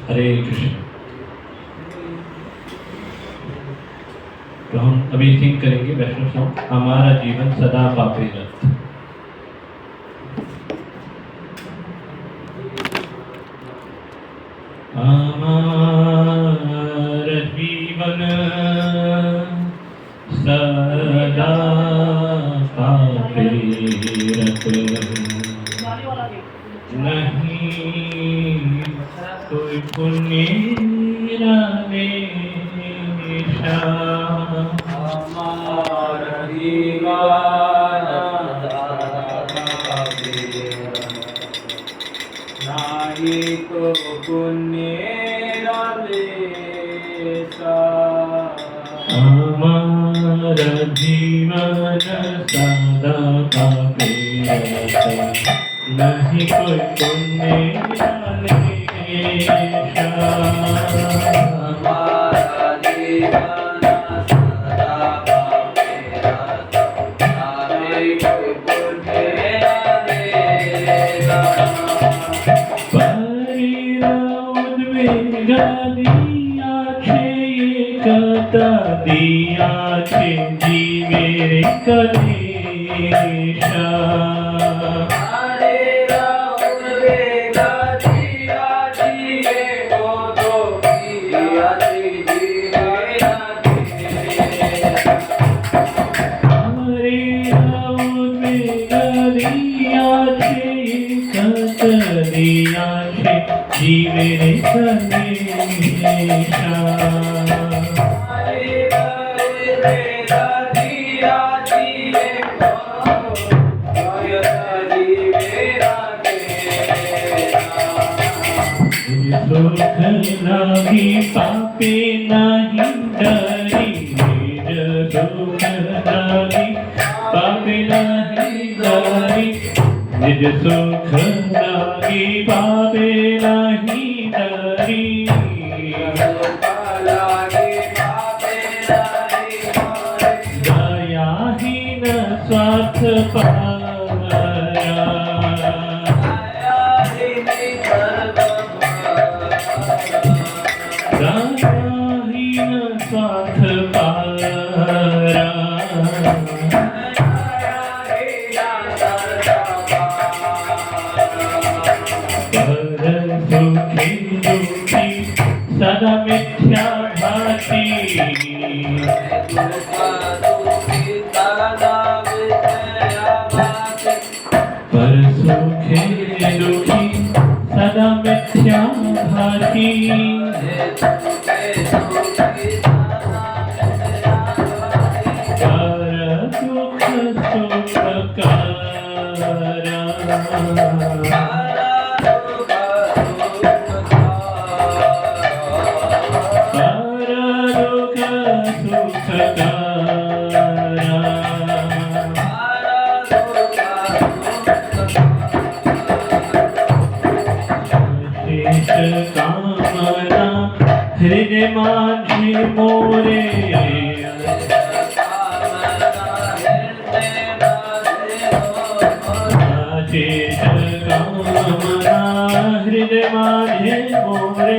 हरे कृष्ण। तो हम अभी थिंक करेंगे वैष्णव सॉन्ग हमारा जीवन सदा पापे रत। हमारा जीवन सदा पापे रत, नहीं कोई पुण्य निशा। हमारा जीवन नहीं तो पुण्य लेसा। हमारा जीवन सदा पापे रत, नहीं कोई पुण्य लेसा। हमारा जीवन सदा पापे रत, नहीं कोई पुण्य लेसा। दियाছে জীবের কলেশা। हरे राम वेदा दिया जीवे को तो दिया जीवे हरे राम वेदा दियाছে কত দিয়াছে জীবের কলেশা। सुख लागी पापे नहीं डरी, सुख लागी पापे नहीं डरी, निज सुख लागी पापे नहीं डरी। दयाहीन स्वार्थ पारा, दयाहीन स्वार्थ पारा। पर सुखी दुखी सदा मिथ्या भाषी, पर सुखी दुखी सदा मिथ्या भाषी। कर दुख सुख कारा, कामना हृदय माझे मोरे, कामना हृदय माझे मोरे।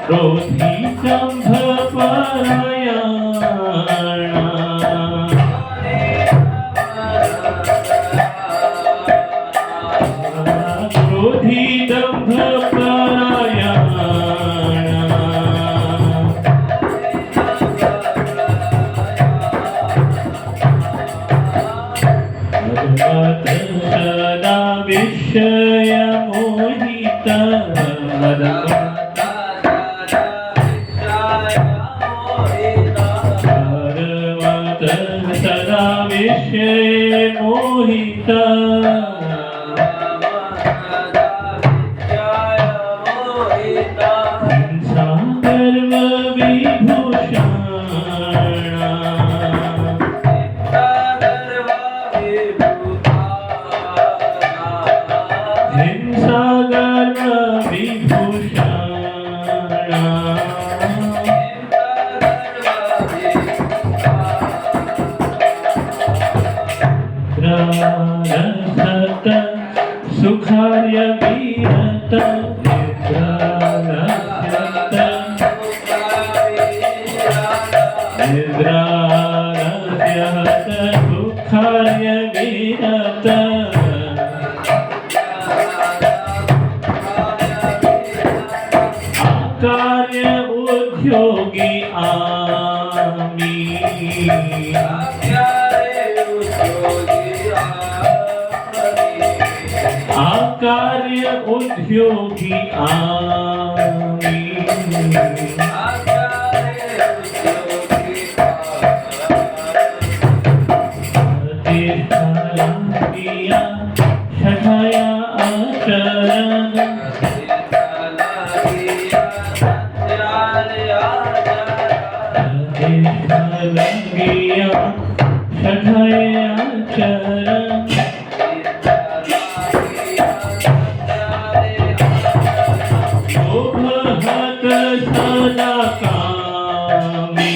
क्रोधी दंभ परायणा, क्रोधी दंभ परायणा। भगवत सदा विषय मोहित, सदा विषय मोहित। सर्व विभूषण, सागर विभूषण। निद्रारसत सुखार्य विरत निद्रारसत निद्रारस्यत सुखार्य विरत आकार्य उद्योगी आमी आकार्य उद्योगी आमी अधिष्ठाया षठया आचरण अधिष्ठाया षठया आचरण लोभहत सदा कामी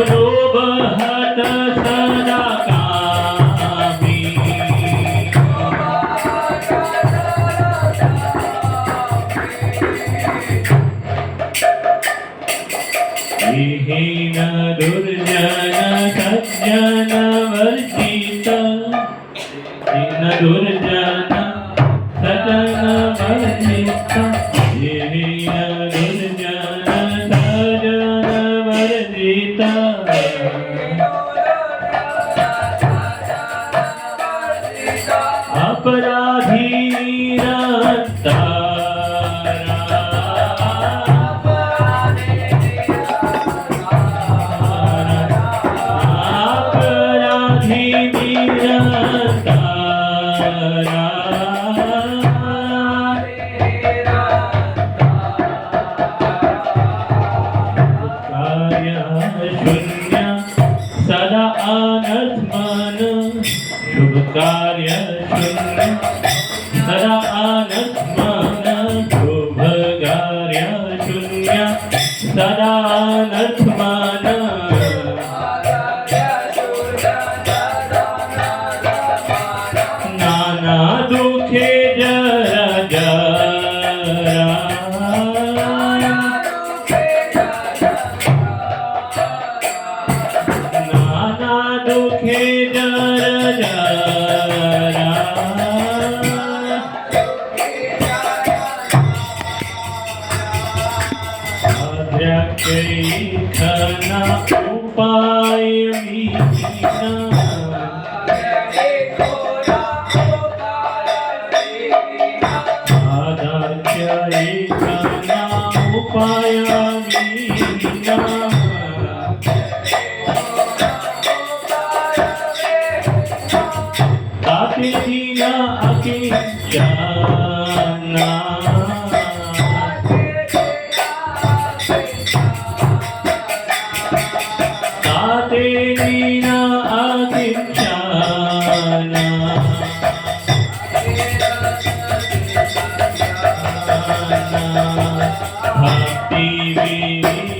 लोभहत सदा कामी विहीन दुर्जन सज्जन वर्जित दीन दुर्जन सज्जन वर्जित विहीन दुर्जन सज्जन वर्जित अपराधी शून्य सदा अनर्थमान शुभ कार्य शून्य सदा अनर्थमान शुभ कार्य शून्य सदा अनर्थमान नाना दुखे जरा जरा नाना दुखे जरा जरा अद्रक्षैखना उपाय विहीना आदाख्यैखना उपाय विहीना ताते दीना अकिंचना ताते दीना अकिंचना भक्ति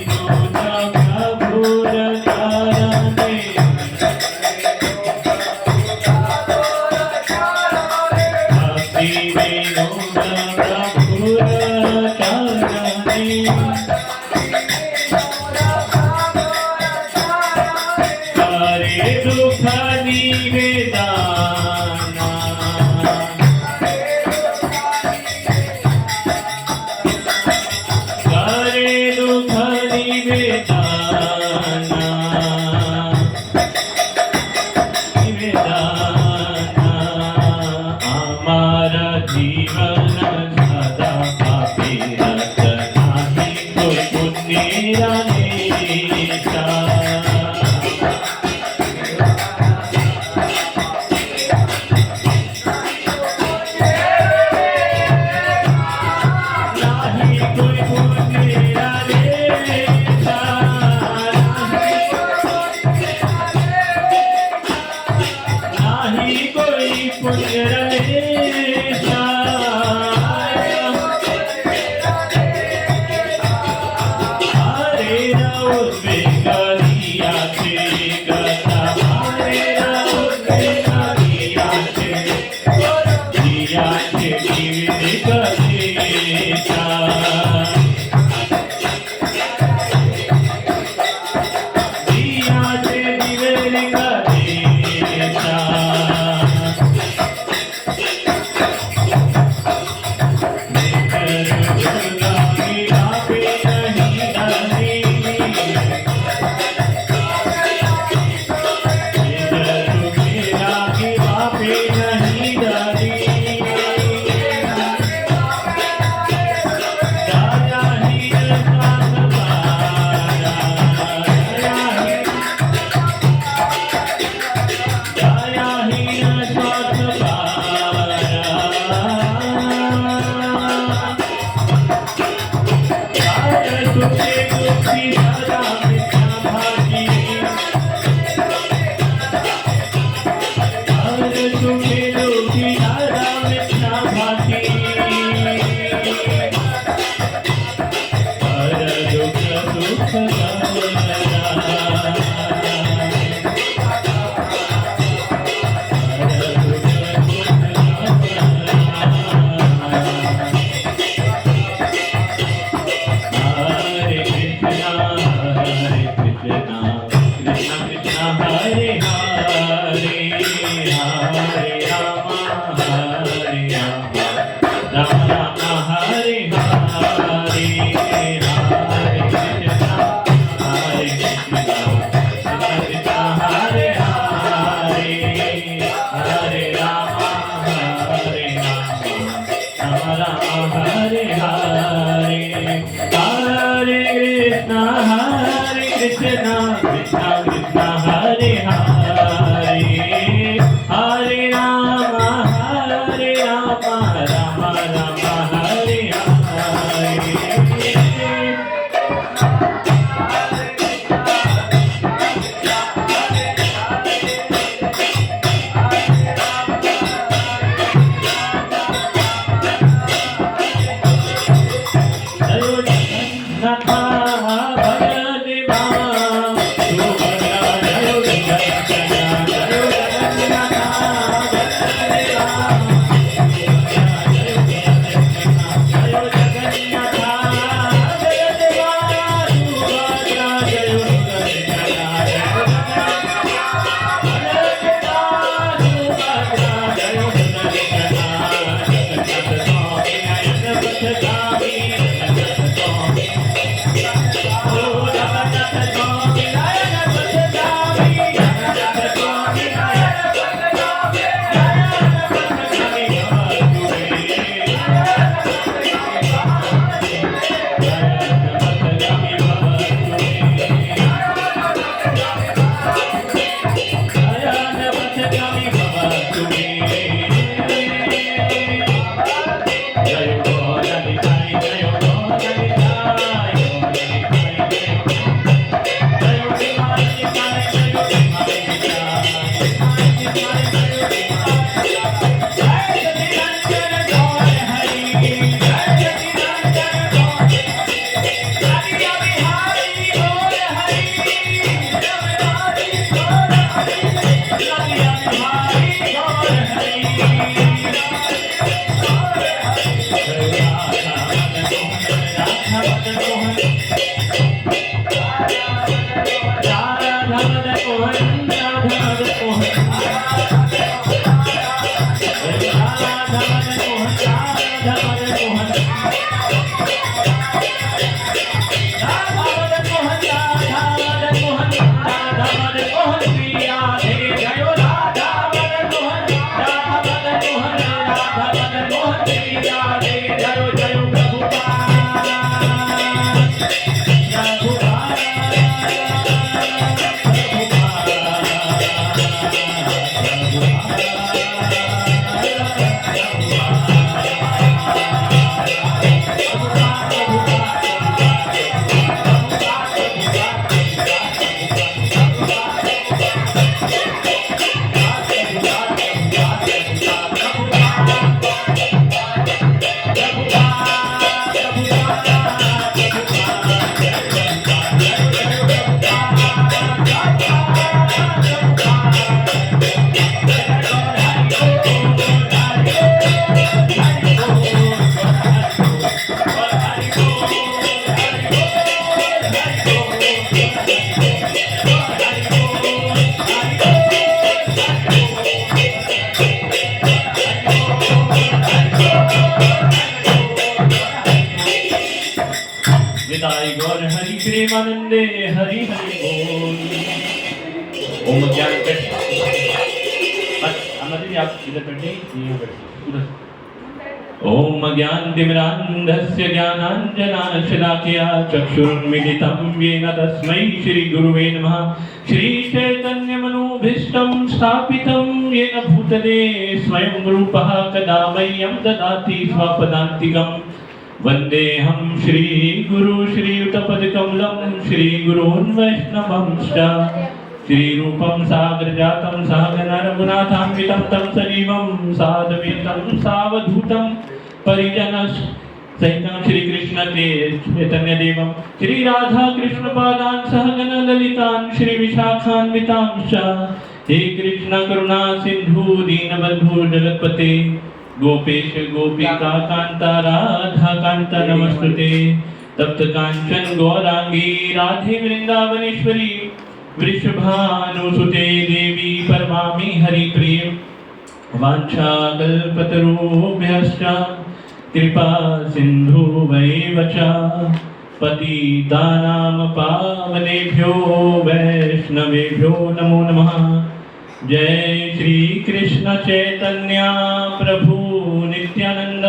निताय गौर हरि प्रेमानंदे हरि हरि बोल। ओम ज्ञान आप इधर बैठे उधर। ओम ज्ञानतिमिरान्धस्य ज्ञानाञ्जनाशलाकया चक्षुरुन्मीलितं येन तस्मै श्रीगुरुवे नमः। श्रीचैतन्यमनोभीष्टं स्थापितं येन भूतले स्वयं रूपः कदा मह्यं ददाति स्वपदान्तिकम्। वन्देऽहं श्रीगुरु श्रीयुतपदकमलं श्रीगुरून् वैष्णवंश्च। श्रीरूपं सागरजातं सहगण रघुनाथान्वितं तं सजीवं साद्वैतं सावधूतं परिजनसहितं श्रीकृष्ण चैतन्यदेवं श्रीराधा कृष्णपादान् सहगण ललितान् श्रीविशाखान्वितांश्च। हे कृष्ण करुणा सिन्धु दीनबन्धु जगत्पते गोपेश गोपिका कान्त राधा कान्त नमस्तुते। तप्त कांचन गौरांगी राधे वृंदावनेश्वरी वृषभानुसुते देवी परमामि हरिप्रिय। वाञ्छाकल्पतरुभ्यश्च कृपा सिन्धुवैव च पतितानां पावनेभ्यो वैष्णवेभ्यो नमो नमः। जय श्री कृष्ण चैतन्य प्रभु नित्यानंद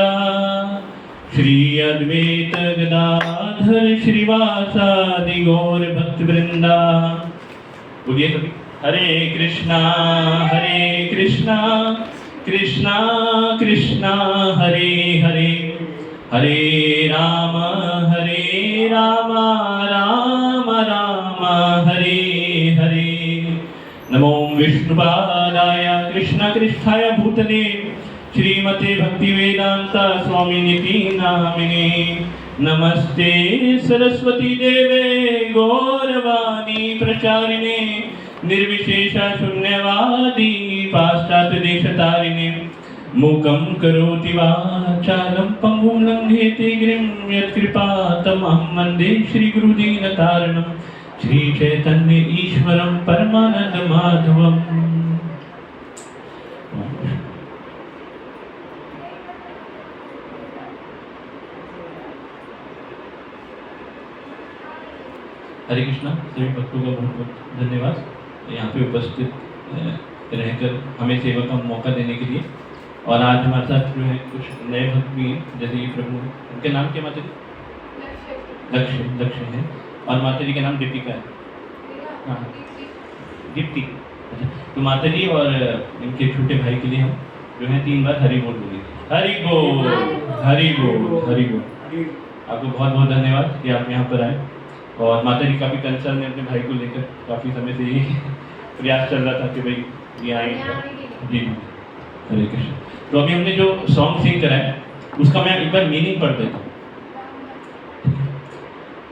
श्री अद्वैत गदाधर श्रीवासादि गौर भक्तवृंदा। बोलिए सभी हरे कृष्णा कृष्णा कृष्णा हरे हरे हरे राम राम राम हरे हरे। नमो विष्णुपादाय कृष्णाय भूतले श्रीमते भक्तिवेदांता स्वामिनिति नामिने। नमस्ते सरस्वती देवे गौरवाणी प्रचारिणे निर्विशेष शून्यवादी पाश्चात्य देशतारिणे। मूकं करोति वाचालं पंगुं लंघयते गिरिं यत्कृपातमहं वन्दे श्रीगुरुदीनतारणं श्री चैतन्य ईश्वरं परमानंद माधवम्। हरे कृष्णा सभी भक्तों का बहुत बहुत धन्यवाद यहाँ पे उपस्थित रहकर हमें सेवा का मौका देने के लिए। और आज हमारे साथ जो है कुछ नए भक्त भी हैं, जैसे कि प्रभु उनके नाम क्या माता जी? लक्ष्य है। और माता जी का नाम दीपिका है। हाँ दीप्ति। अच्छा तो माता जी और इनके छोटे भाई के लिए हम जो है 3 बार हरि बोल बोलेंगे। हरि बोल हरि बोल हरि बोल। आपको बहुत बहुत धन्यवाद कि आप यहाँ पर आए। और माता जी काफ़ी कंसर्न है अपने भाई को लेकर, काफ़ी समय से ही प्रयास चल रहा था कि भाई ये आए। जी हरे कृष्ण। तो अभी हमने जो सॉन्ग सिंग करा है उसका मैं एक बार मीनिंग पढ़ देता हूँ।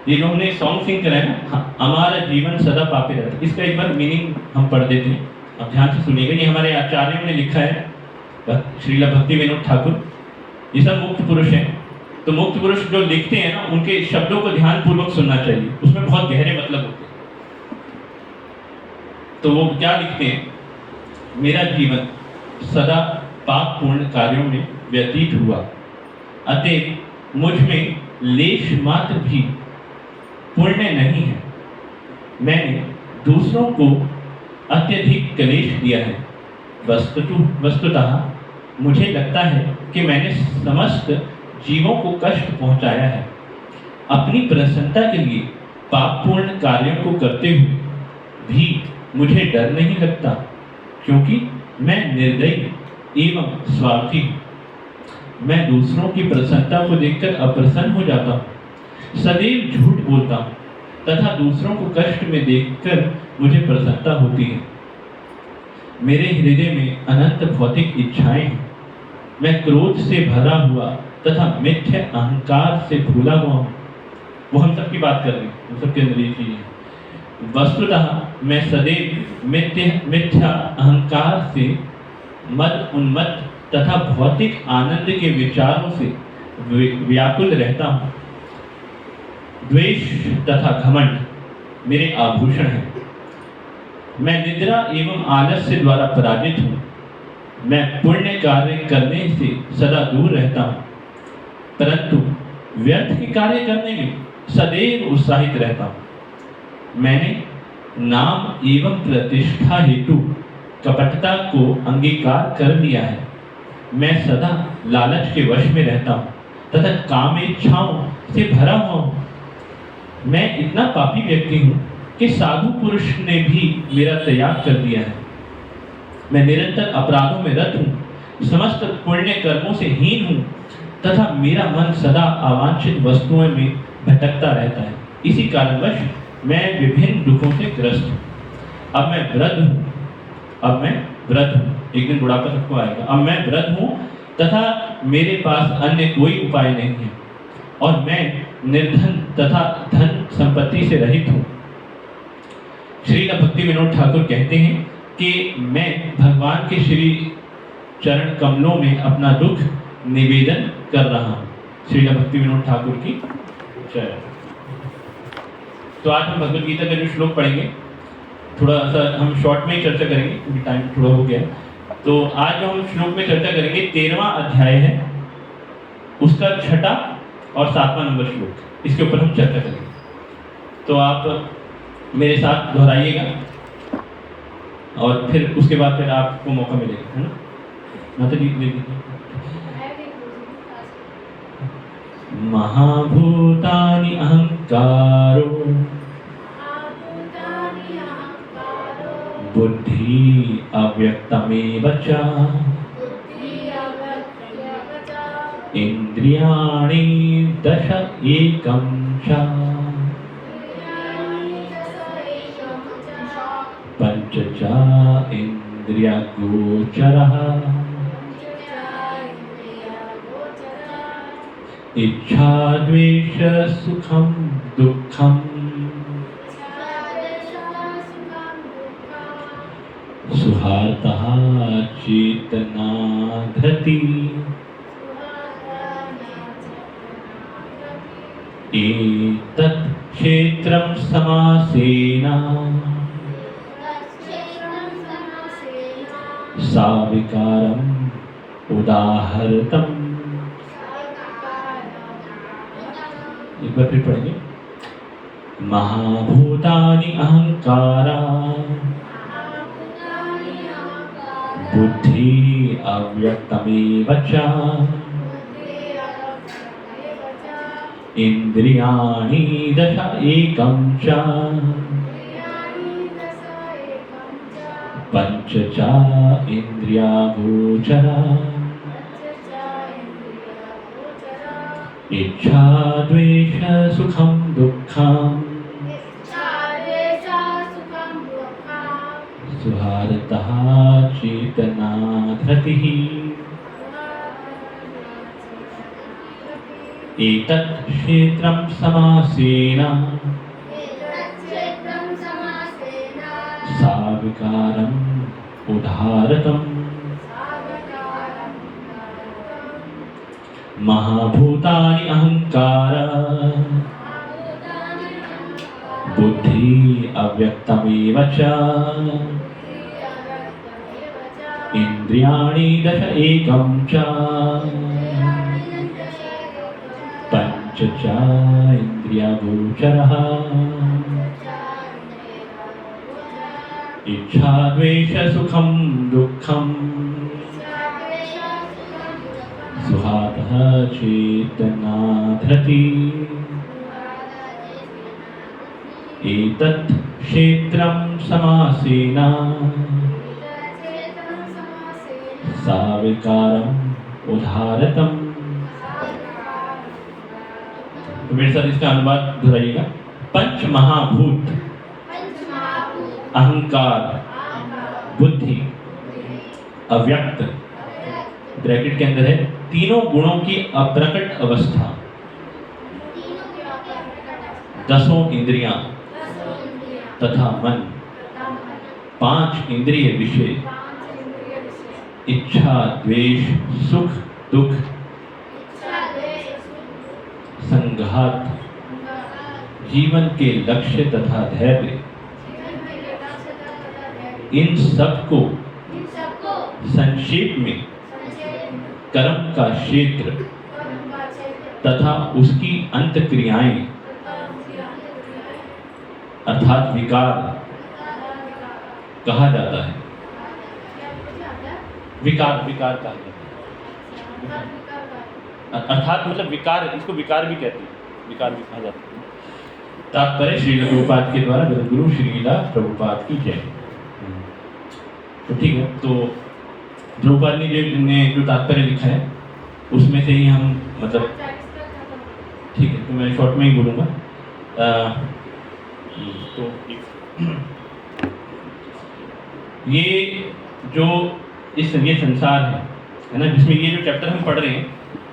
ये जो हमने सॉन्ग सिंग करा है ना, हमारा जीवन सदा पापे रहता है, इसका एक बार मीनिंग हम पढ़ देते हैं। अब ध्यान से सुनिएगा। ये हमारे आचार्यों ने लिखा है, श्रीला भक्ति विनोद ठाकुर। ये सब मुक्त पुरुष हैं। तो मुक्त पुरुष जो लिखते हैं ना, उनके शब्दों को ध्यान पूर्वक सुनना चाहिए, उसमें बहुत गहरे मतलब होते हैं। तो वो क्या लिखते हैं? मेरा जीवन सदा पाप पूर्ण कार्यों में व्यतीत हुआ, अतः मुझ में लेश मात्र भी पुण्य नहीं है। मैंने दूसरों को अत्यधिक क्लेश दिया है। वस्तुतः मुझे लगता है कि मैंने समस्त जीवों को कष्ट पहुंचाया है। अपनी प्रसन्नता के लिए पापपूर्ण कार्यों को करते हुए भी मुझे डर नहीं लगता, क्योंकि मैं निर्दयी एवं स्वार्थी हूँ। मैं दूसरों की प्रसन्नता को देखकर अप्रसन्न हो जाता हूँ, सदैव झूठ बोलता हूँ तथा दूसरों को कष्ट में देखकर मुझे प्रसन्नता होती है। मेरे हृदय में अनंत भौतिक इच्छाएं हैं। मैं क्रोध से भरा हुआ तथा मिथ्या अहंकार से भूला हुआ हूँ। वो हम सब की बात कर रहे हैं, हम सबके अंदर ये चीज है। वस्तुतः मैं सदैव मिथ्या अहंकार से मद उन्मत्त तथा भौतिक आनंद के विचारों से व्याकुल रहता हूँ। द्वेष तथा घमंड मेरे आभूषण हैं। मैं निद्रा एवं आलस्य द्वारा पराजित हूँ। मैं पुण्य कार्य करने से सदा दूर रहता हूँ, परंतु व्यर्थ के कार्य करने में सदैव उत्साहित रहता हूँ। मैंने नाम एवं प्रतिष्ठा हेतु कपटता को अंगीकार कर लिया है। मैं सदा लालच के वश में रहता हूँ तथा कामेच्छाओं से भरा हुआ हूँ। मैं इतना पापी व्यक्ति हूँ कि साधु पुरुष ने भी मेरा त्याग कर दिया है। मैं निरंतर अपराधों में रत हूँ, समस्त पुण्य कर्मों से हीन हूँ तथा मेरा मन सदा अवांछित वस्तुओं में भटकता रहता है। इसी कारणवश मैं विभिन्न दुखों से ग्रस्त हूँ। अब मैं वृद्ध हूँ, एक दिन बुढ़ापा सबको आएगा। अब मैं वृद्ध हूँ तथा मेरे पास अन्य कोई उपाय नहीं है और मैं निर्धन तथा धन संपत्ति से रहित हूँ। श्री भक्ति विनोद ठाकुर कहते हैं कि मैं भगवान के श्री चरण कमलों में अपना दुख निवेदन कर रहा हूँ। श्री भक्ति विनोद ठाकुर की जय। तो आज हम भगवद गीता का जो श्लोक पढ़ेंगे, थोड़ा सा हम शॉर्ट में ही चर्चा करेंगे क्योंकि टाइम थोड़ा हो गया। तो आज जो हम श्लोक में चर्चा करेंगे 13वां अध्याय है, उसका 6ठा और 7वां नंबर श्लोक, इसके ऊपर हम चर्चा करेंगे। तो आप मेरे साथ दोहराइएगा और फिर उसके बाद फिर आपको मौका मिलेगा, है ना? माता जी ले लीजिए। महाभूतानि अहंकारो बुद्धि अव्यक्तमेव च इंद्रियाणि दश एकं च पंच च इंद्रियगोचरः इच्छा द्वेष सुखम दुःखम सुहार्तः चेतना धृति एतत् क्षेत्रं समासेन साविकारम् उदाहृतम्। एक बार फिर पढ़ेंगे। महाभूतानि अहंकारा बुद्धि अव्यक्तमेव च इंद्रियाणि दश एकं च पंच च इंद्रियगोचरा इच्छा द्वेष सुखम दुःखम सुहार्तः चेतना धृतिः एतत् क्षेत्रं समासेन साविकारम् उदाहृतम्। महाभूतानि अहंकार बुद्धि अव्यक्तमेव च इंद्रियाणि दश एकं च पंच च इंद्रियगोचरः इच्छा द्वेष सुखम दुःखम सुहार्तः चेतना धृति एतत् क्षेत्रं समासेन साविकारम् उदाहृतम्। तो मेरे साथ इसका अनुवाद दोहराइएगा। पंच महाभूत अहंकार बुद्धि अव्यक्त ब्रैकेट के अंदर है तीनों गुणों की अप्रकट अवस्था, दसों इंद्रियां तथा मन, पांच इंद्रिय विषय, इच्छा द्वेष सुख दुख, संघात, जीवन के लक्ष्य तथा धैर्य, इन सब को संक्षेप में कर्म का क्षेत्र तथा उसकी अंत क्रियाएं अर्थात विकार कहा जाता है। विकार विकार कहा जाता है, अर्थात मतलब विकार, इसको विकार भी कहते हैं, विकार भी कहा जाता है। तात्पर्य श्री प्रभुपाद के द्वारा गुरु श्रीला प्रभुपाद की जय। तो ठीक है, तो प्रभुपाद ने जो तात्पर्य लिखा है उसमें से ही हम मतलब ठीक है, तो मैं शॉर्ट में ही बोलूँगा। तो ये जो ये संसार है ना, जिसमें ये जो चैप्टर हम पढ़ रहे हैं,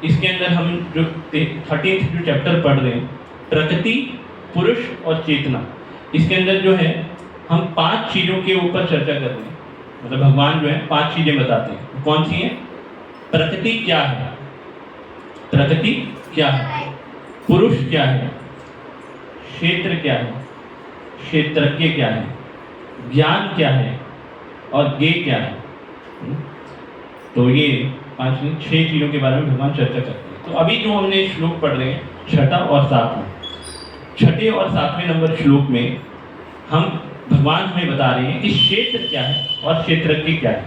इसके अंदर हम जो 13th जो चैप्टर पढ़ रहे हैं, प्रकृति, पुरुष और चेतना, इसके अंदर जो है हम 5 चीज़ों के ऊपर चर्चा कर रहे हैं। मतलब भगवान जो है 5 चीज़ें बताते हैं। कौन सी हैं? प्रकृति क्या है, प्रकृति क्या है, पुरुष क्या है, क्षेत्र क्या है, क्षेत्रज्ञ क्या है, ज्ञान क्या है और ज्ञ क्या है। तो ये 6 चीज़ों के बारे में भगवान चर्चा करते हैं। तो अभी जो हमने श्लोक पढ़ रहे हैं, 6ठा और 7वां, 6ठे और 7वें नंबर श्लोक में हम भगवान हमें बता रहे हैं कि क्षेत्र क्या है और क्षेत्रज्ञ क्या है।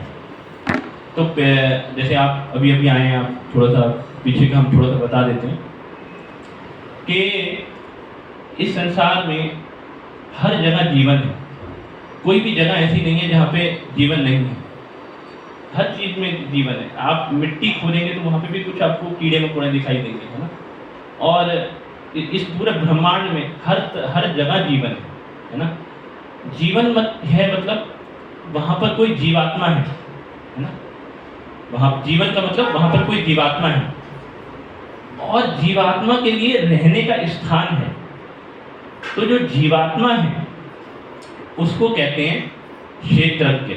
तो जैसे आप अभी आए हैं, आप थोड़ा सा पीछे का हम थोड़ा सा बता देते हैं कि इस संसार में हर जगह जीवन है। कोई भी जगह ऐसी नहीं है जहाँ पे जीवन नहीं है। हर चीज़ में जीवन है। आप मिट्टी खोदेंगे तो वहाँ पे भी कुछ आपको कीड़े मकोड़े दिखाई देंगे, है ना। और इस पूरे ब्रह्मांड में हर जगह जीवन है ना। जीवन है मतलब वहाँ पर कोई जीवात्मा है ना। वहाँ जीवन का मतलब वहाँ पर कोई जीवात्मा है, और जीवात्मा के लिए रहने का स्थान है। तो जो जीवात्मा है उसको कहते हैं क्षेत्रज्ञ,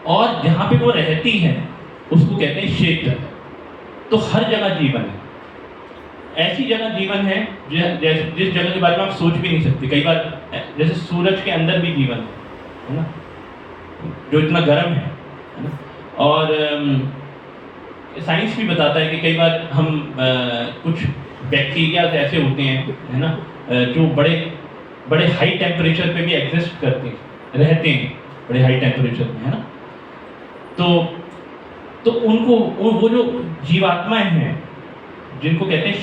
और जहाँ पे वो रहती है उसको कहते हैं क्षेत्र। तो हर जगह जीवन है। ऐसी जगह जीवन है जिस जगह के बारे में आप सोच भी नहीं सकते। कई बार जैसे सूरज के अंदर भी जीवन है ना, जो इतना गर्म है ना। और साइंस भी बताता है कि कई बार हम कुछ बैक्टीरिया ऐसे होते हैं, है ना, जो बड़े हाई टेम्परेचर पे भी एग्जिस्ट करते हैं, रहते हैं बड़े हाई टेम्परेचर में, है ना। तो उनको वो जो जीवात्माएं हैं जिनको कहते हैं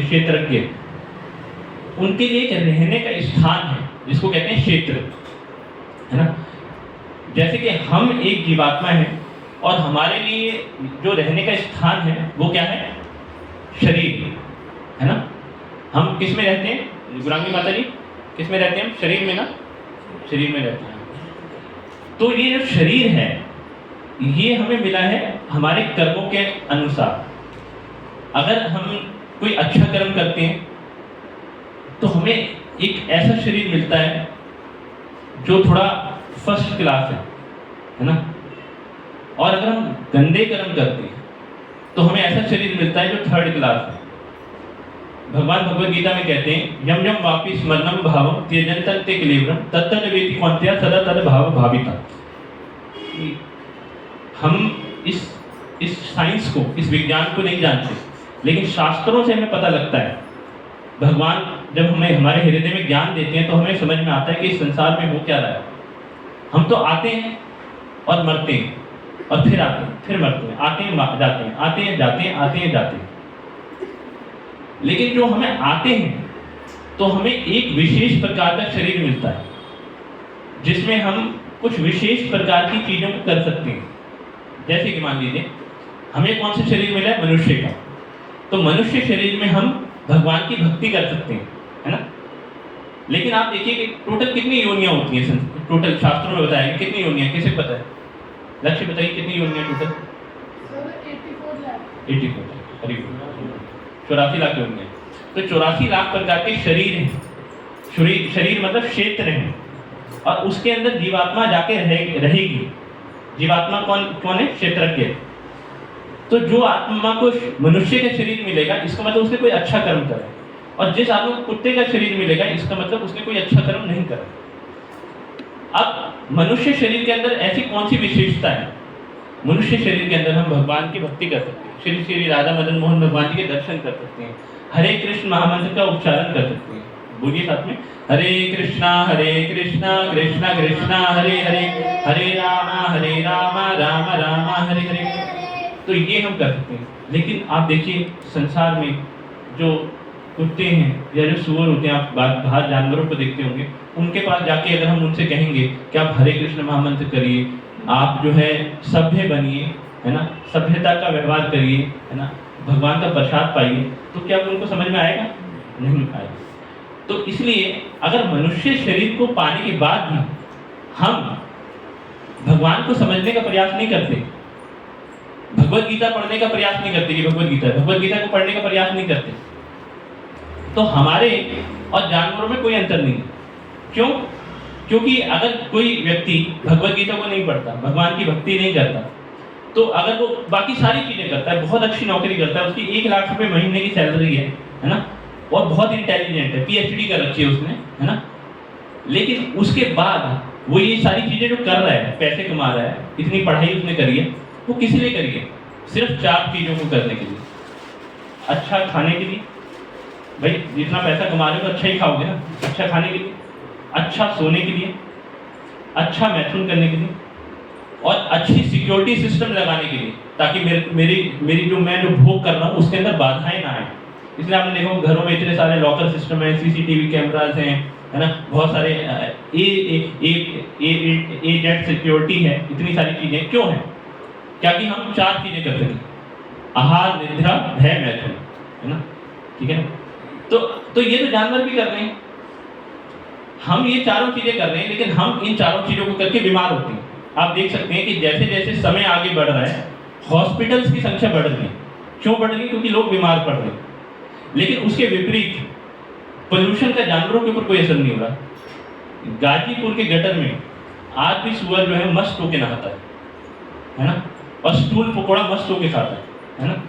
क्षेत्रज्ञ, उनके लिए एक रहने का स्थान है जिसको कहते हैं क्षेत्र, है ना। जैसे कि हम एक जीवात्मा है और हमारे लिए जो रहने का स्थान है वो क्या है? शरीर, है ना। हम किस में रहते हैं गुरांगी माता जी? किस में रहते हैं हम? शरीर में ना, शरीर में रहते हैं। तो ये जो शरीर है ये हमें मिला है हमारे कर्मों के अनुसार। अगर हम कोई अच्छा कर्म करते हैं तो हमें एक ऐसा शरीर मिलता है जो थोड़ा फर्स्ट क्लास है ना। और अगर हम गंदे कर्म करते हैं तो हमें ऐसा शरीर मिलता है जो थर्ड क्लास है। भगवान भगवद गीता में कहते हैं यम यम वापि स्मरणम भावम त्यजंतं ते क्लेवरम तत्तद वेति कौन्तेय सदा तद भाव भाविता। हम इस साइंस को, इस विज्ञान को नहीं जानते, लेकिन शास्त्रों से हमें पता लगता है। भगवान जब हमें हमारे हृदय में ज्ञान देते हैं तो हमें समझ में आता है कि इस संसार में हो क्या रहा है। हम तो आते हैं और मरते हैं और फिर आते हैं, फिर मरते हैं, आते हैं जाते हैं, आते हैं जाते हैं, आते हैं जाते हैं। लेकिन जो हमें आते हैं तो हमें एक विशेष प्रकार का शरीर मिलता है जिसमें हम कुछ विशेष प्रकार की चीज़ों को कर सकते हैं। जैसे कि मान लीजिए हमें कौन सा शरीर मिला है? मनुष्य का। तो मनुष्य शरीर में हम भगवान की भक्ति कर सकते हैं, है ना। लेकिन आप देखिए कि टोटल कितनी योनियां होती हैं। टोटल शास्त्रों में बताया कि कितनी योनियां, किसे पता है? लक्ष्य बताइए कितनी योनियां टोटल? 84 84 लाख योनियां। तो 84 लाख प्रकार के शरीर हैं। शरीर मतलब क्षेत्र है, और उसके अंदर जीवात्मा जाके रहेगी। जीवात्मा कौन है? क्षेत्रज्ञ। तो जो आत्मा को मनुष्य का शरीर मिलेगा इसका मतलब उसने कोई अच्छा कर्म करा, और जिस आत्मा को कुत्ते का शरीर मिलेगा इसका मतलब उसने कोई अच्छा कर्म नहीं करा। अब मनुष्य शरीर के अंदर ऐसी कौन सी विशेषता है? मनुष्य शरीर के अंदर हम भगवान की भक्ति कर सकते हैं, श्री श्री राधा मदन मोहन भगवान जी के दर्शन कर सकते हैं, हरे कृष्ण महामंत्र का उच्चारण कर सकते हैं, बोलिए साथ में, हरे कृष्णा कृष्णा कृष्णा हरे हरे, हरे राम राम राम हरे हरे। तो ये हम कर सकते हैं। लेकिन आप देखिए संसार में जो कुत्ते हैं या जो सूअर होते हैं, आप बाहर जानवरों को देखते होंगे, उनके पास जाके अगर हम उनसे कहेंगे कि आप हरे कृष्ण महामंत्र करिए, आप जो है सभ्य बनिए, है ना, सभ्यता का व्यवहार करिए, है ना, भगवान का प्रसाद पाइए, तो क्या उनको समझ में आएगा? नहीं आएगा। तो इसलिए अगर मनुष्य शरीर को पाने के बाद भी हम भगवान को समझने का प्रयास नहीं करते, भगवत गीता पढ़ने का प्रयास नहीं करते, ये भगवत गीता को पढ़ने का प्रयास नहीं करते, तो हमारे और जानवरों में कोई अंतर नहीं है। क्यों? क्योंकि अगर कोई व्यक्ति भगवत गीता को नहीं पढ़ता, भगवान की भक्ति नहीं करता, तो अगर वो बाकी सारी चीजें करता है, बहुत अच्छी नौकरी करता है, उसकी 1 लाख रुपए महीने की सैलरी है ना, और बहुत इंटेलिजेंट है, पीएचडी कर रखी है उसने, है ना, लेकिन उसके बाद वो ये सारी चीजें जो कर रहा है, पैसे कमा रहा है, इतनी पढ़ाई उसने करी है, वो किस लिए करी है? सिर्फ 4 चीजों को करने के लिए। अच्छा खाने के लिए, भाई जितना पैसा कमा रहे हो तो अच्छा ही खाओगे ना, अच्छा खाने के लिए, अच्छा सोने के लिए, अच्छा मैथुन करने के लिए, और अच्छी सिक्योरिटी सिस्टम लगाने के लिए, ताकि मेरी जो मैं भोग कर रहा हूँ उसके अंदर बाधाएं ना आए। इसलिए आपने देखो घरों में इतने सारे लॉकर सिस्टम है, सीसीटीवी कैमराज हैं, है ना, बहुत सारे नेट सिक्योरिटी है, इतनी सारी चीजें क्यों है? क्या कि हम 4 चीजें कर सकें, आहार, निद्रा, भय, मैथुन, है ना, ठीक है ना। तो ये तो जानवर भी कर रहे हैं, हम ये चारों चीजें कर रहे हैं, लेकिन हम इन चारों चीजों को करके बीमार होते हैं। आप देख सकते हैं कि जैसे जैसे समय आगे बढ़ रहा है, हॉस्पिटल्स की संख्या बढ़ रही है। क्यों बढ़ रही है? क्योंकि लोग बीमार पड़ रहे हैं। लेकिन उसके विपरीत पोल्यूशन का जानवरों के ऊपर कोई असर नहीं हो रहा। गाजीपुर के गटर में आज भी सुअर जो है मस्त होके नहाता है ना, और स्टूल पकौड़ा मस्त होके खाता है ना,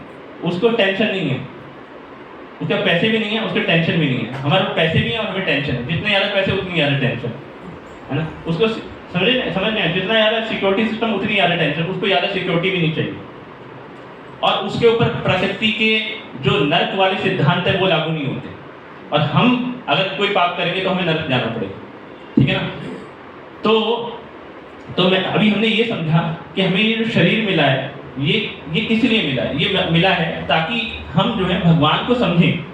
उसको टेंशन नहीं है, उसके पैसे भी नहीं है, उसके टेंशन भी नहीं है। हमारे पैसे भी हैं और हमें टेंशन है, जितने ज़्यादा पैसे उतनी ज़्यादा टेंशन, है ना, उसको समझ में जितना ज़्यादा सिक्योरिटी सिस्टम उतनी ज़्यादा टेंशन, उसको ज़्यादा सिक्योरिटी भी नहीं चाहिए। और उसके ऊपर प्रकृति के जो नर्क वाले सिद्धांत है वो लागू नहीं होते, और हम अगर कोई पाप करेंगे तो हमें नर्क जाना पड़ेगा, ठीक है ना। तो मैं अभी हमने ये समझा कि हमें ये जो शरीर मिला है, ये किस लिए मिला है? ये मिला है ताकि हम जो है भगवान को समझें।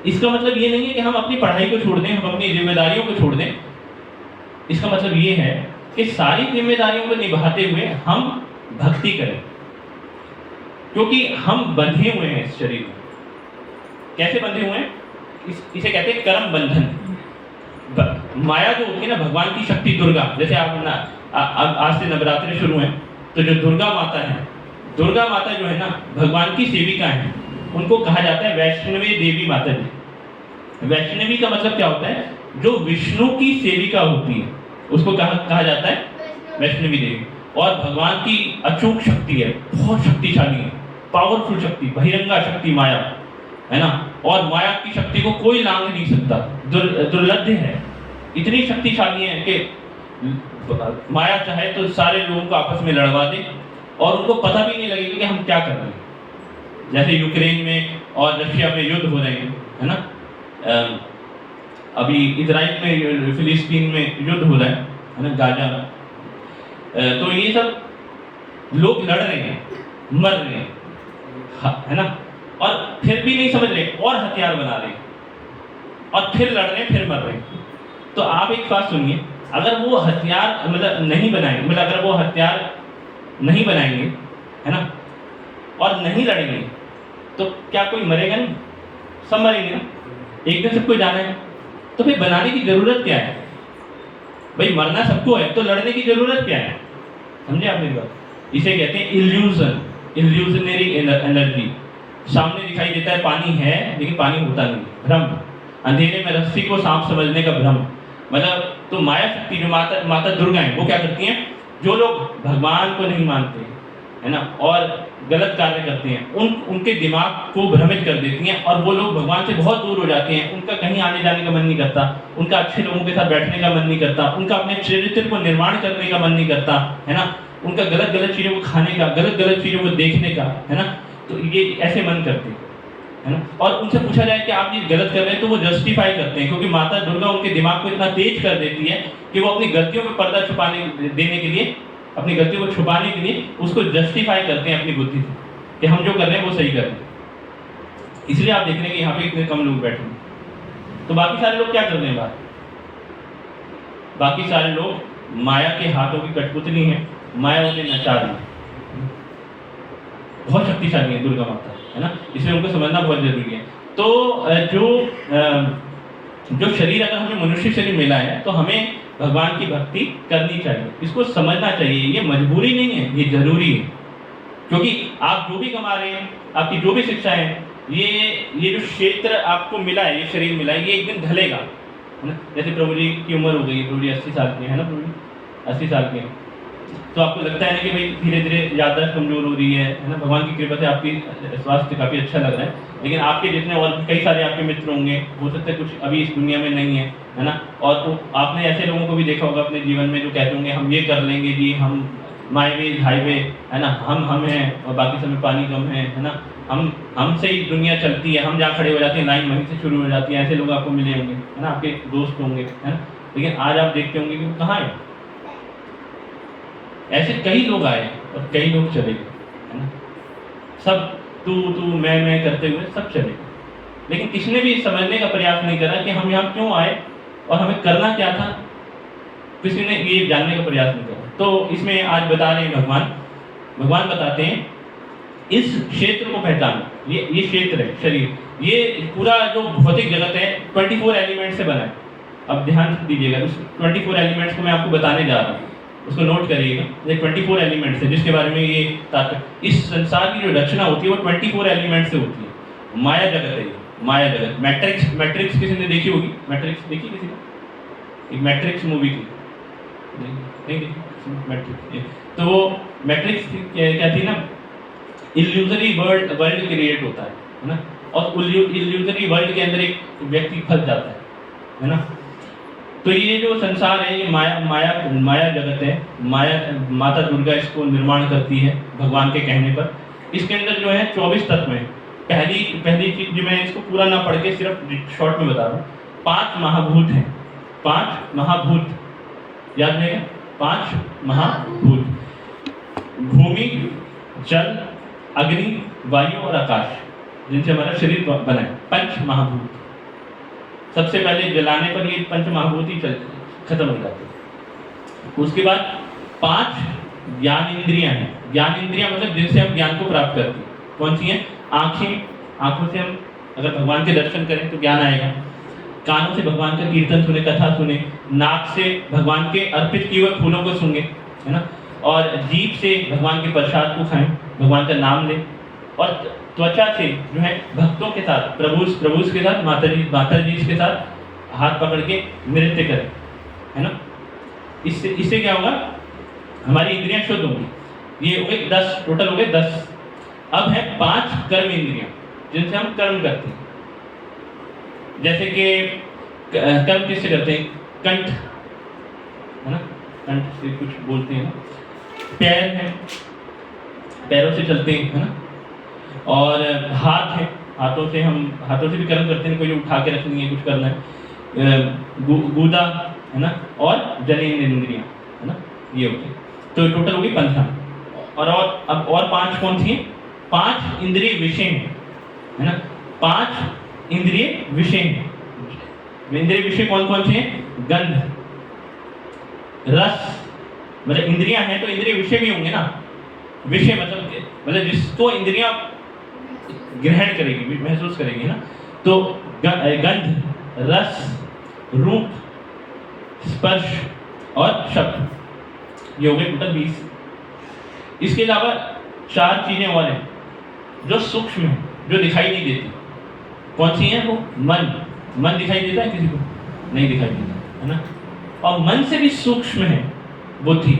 इसका मतलब ये नहीं है कि हम अपनी पढ़ाई को छोड़ दें, हम अपनी जिम्मेदारियों को छोड़ दें। इसका मतलब ये है कि सारी जिम्मेदारियों को निभाते हुए हम भक्ति करें, क्योंकि हम बंधे हुए हैं इस शरीर में। कैसे बंधे हुए हैं? इसे कहते हैं कर्म बंधन। माया जो होती है ना, भगवान की शक्ति दुर्गा, जैसे आप आज से नवरात्रि शुरू है, तो जो दुर्गा माता है, दुर्गा माता जो है ना, भगवान की सेविका है, उनको कहा जाता है वैष्णवी देवी माता जी। वैष्णवी का मतलब क्या होता है? जो विष्णु की सेविका होती है, उसको कहा जाता है वैष्णवी देवी। और भगवान की अचूक शक्ति है, बहुत शक्तिशाली है, पावरफुल शक्ति, बहिरंगा शक्ति माया, है ना। और माया की शक्ति को कोई लांघ नहीं सकता, दुर्लभ है, इतनी शक्तिशाली है कि माया चाहे तो सारे लोगों को आपस में लड़वा दे और उनको पता भी नहीं लगेगा कि हम क्या कर रहे हैं। जैसे यूक्रेन में और रशिया में युद्ध हो रहे हैं, है ना, अभी इजराइल में, फिलिस्तीन में युद्ध हो रहा है ना, गाजा। तो ये सब लोग लड़ रहे हैं, मर रहे हैं, है ना, और फिर भी नहीं समझ रहे, और हथियार बना रहे हैं, और फिर लड़ रहे हैं, फिर मर रहे हैं। तो आप एक बात सुनिए, अगर वो हथियार नहीं बनाएंगे, अगर वो हथियार नहीं बनाएंगे, है ना, और नहीं लड़ेंगे, तो क्या कोई मरेगा नहीं? सब मरेंगे ना, एक दिन सबको जाना है। तो फिर बनाने की जरूरत क्या है? भाई मरना सबको है, तो लड़ने की जरूरत क्या है? समझे आप मेरी बात? इसे कहते हैं इल्यूजन, इल्यूजनरी एनर्जी। सामने दिखाई देता है पानी है, लेकिन पानी होता नहीं, भ्रम। अंधेरे में रस्सी को सांप समझने का भ्रम। मतलब तो माया शक्ति जो माता दुर्गा है, वो क्या करती हैं? जो लोग भगवान को नहीं मानते, है ना, और गलत कार्य करते हैं, उनके दिमाग को भ्रमित कर देती हैं, और वो लोग भगवान से बहुत दूर हो जाते हैं। उनका कहीं आने जाने का मन नहीं करता, उनका अच्छे लोगों के साथ बैठने का मन नहीं करता, उनका अपने चरित्र को निर्माण करने का मन नहीं करता, है ना, उनका गलत चीज़ों को खाने का, गलत चीज़ों को देखने का, है ना। तो ये ऐसे मन करते हैं। है ना। और उनसे पूछा जाए कि आप ये गलत कर रहे हैं तो वो जस्टिफाई करते हैं, क्योंकि माता दुर्गा उनके दिमाग को इतना तेज कर देती है कि वो अपनी गलतियों पे पर्दा छुपाने देने के लिए, अपनी गलतियों को छुपाने के लिए उसको जस्टिफाई करते हैं अपनी बुद्धि से कि हम जो कर रहे हैं वो सही कर रहे हैं। इसलिए आप देख रहे हैं कि यहाँ पे इतने कम लोग बैठे हैं। तो बाकी सारे लोग क्या कर रहे हैं बाहर? बाकी सारे लोग माया के हाथों की कठपुतली हैं, माया उन्हें नचा रही है। बहुत शक्तिशाली है दुर्गा माता, है ना, इसलिए उनको समझना बहुत जरूरी है। तो जो शरीर अगर हमें मनुष्य शरीर मिला है तो हमें भगवान की भक्ति करनी चाहिए, इसको समझना चाहिए। ये मजबूरी नहीं है, ये जरूरी है। क्योंकि आप जो भी कमा रहे हैं, आपकी जो भी शिक्षा है, ये जो क्षेत्र आपको मिला है, ये शरीर मिला है, ये एक दिन ढलेगा, है ना। जैसे प्रभु जी की उम्र हो गई है, प्रभु जी 80 साल के हैं ना, प्रभु जी 80 साल के हैं। तो आपको लगता है ना कि भाई धीरे धीरे याददाश्त कमजोर हो रही है ना। भगवान की कृपा से आपकी स्वास्थ्य काफ़ी अच्छा लग रहा है, लेकिन आपके जितने और कई सारे आपके मित्र होंगे, हो सकता है कुछ अभी इस दुनिया में नहीं है ना। और तो आपने ऐसे लोगों को भी देखा होगा अपने जीवन में जो कहते होंगे हम ये कर लेंगे जी, हम माईवे हाईवे, है ना, हम हैं और बाकी समय पानी कम है ना, हमसे ही दुनिया चलती है, हम जहाँ खड़े हो जाते हैं लाइन वहीं से शुरू हो जाती है। ऐसे लोग आपको मिले होंगे, है ना, आपके दोस्त होंगे, है ना। लेकिन आज आप देखते होंगे कि वो कहाँ है। ऐसे कई लोग आए और कई लोग चले गए, है ना। सब तू मैं करते हुए सब चले गए, लेकिन किसने भी समझने का प्रयास नहीं करा कि हम यहाँ क्यों आए और हमें करना क्या था। किसी ने ये जानने का प्रयास नहीं करा। तो इसमें आज बता रहे हैं भगवान बताते हैं इस क्षेत्र को पहचानो। ये क्षेत्र है शरीर, ये पूरा जो भौतिक जगत है 24 एलिमेंट से बना है। अब ध्यान दीजिएगा, उस 24 एलिमेंट्स को मैं आपको बताने जा रहा हूँ, उसको नोट करिएगा। ये 24 एलिमेंट्स है जिसके बारे में ये तात्पर्य। इस संसार की जो रचना होती है वो 24 एलिमेंट से होती है। माया जगत है ये, माया जगत। मैट्रिक्स किसी ने देखी होगी? मैट्रिक्स देखी किसी ने? एक मैट्रिक्स मूवी थी, नहीं मैट्रिक्स। तो वो मैट्रिक्स क्या थी ना, इल्यूजरी वर्ल्ड क्रिएट होता है ना, और इल्यूजरी वर्ल्ड के अंदर एक व्यक्ति फंस जाता है ना। तो ये जो संसार है ये माया जगत है। माता दुर्गा इसको निर्माण करती है भगवान के कहने पर। इसके अंदर जो है 24 तत्व हैं। पहली चीज जो मैं इसको पूरा ना पढ़ के सिर्फ शॉर्ट में बता रहा हूँ, 5 महाभूत हैं। 5 महाभूत याद रहेगा, 5 महाभूत, भूमि, जल, अग्नि, वायु और आकाश, जिनसे हमारा शरीर बना है। 5 महाभूत। सबसे पहले जलाने पर ये 5 महाभूत ही खत्म हो जाते हैं। उसके बाद 5 ज्ञान इंद्रियां हैं। ज्ञान इंद्रियां मतलब जिनसे हम ज्ञान को प्राप्त करते हैं। कौन सी हैं? आंखों से हम अगर भगवान के दर्शन करें तो ज्ञान आएगा। कानों से भगवान का कीर्तन सुने, कथा सुने। नाक से भगवान के अर्पित किए हुए फूलों को सूंघे, है ना। और जीभ से भगवान के प्रसाद को खाएं, भगवान का नाम लें। और त्वचा से जो है भक्तों के साथ, प्रभु के साथ, माता जी के साथ हाथ पकड़ के नृत्य करें, है ना। इससे क्या होगा? हमारी इंद्रियां शुद्ध होंगी। ये हो गए 10, टोटल हो गए 10। अब है 5 कर्म इंद्रियां जिनसे हम कर्म करते हैं। जैसे कि कर्म किससे करते हैं? कंठ, है ना, कंठ से कुछ बोलते हैं ना। पैर है, पैरों से चलते हैं, है ना। और हाथ है, हाथों से भी कर्म करते हैं, कोई उठा के रखनी है, कुछ करना है। गूदा, है ना, और जनेंद्र इंद्रियां, है ना, ये होते हैं। तो टोटल होगी 15। और अब और 5 कौन सी हैं? 5 इंद्रिय विषय हैं, है ना। 5 इंद्रिय विषय हैं। इंद्रिय विषय कौन कौन से हैं? गंध, रस, मतलब इंद्रियां हैं तो इंद्रिय विषय भी होंगे ना। विषय मतलब जिसको इंद्रियां ग्रहण करेगी, महसूस करेगी ना। तो गंध, रस, रूप, स्पर्श और शब्द, ये हो गए टोटल 20। इसके अलावा 4 चीजें और हैं जो सूक्ष्म है, जो दिखाई नहीं देती। कौन सी हैं वो? मन दिखाई देता है किसी को? नहीं दिखाई देता, है ना। और मन से भी सूक्ष्म है बुद्धि,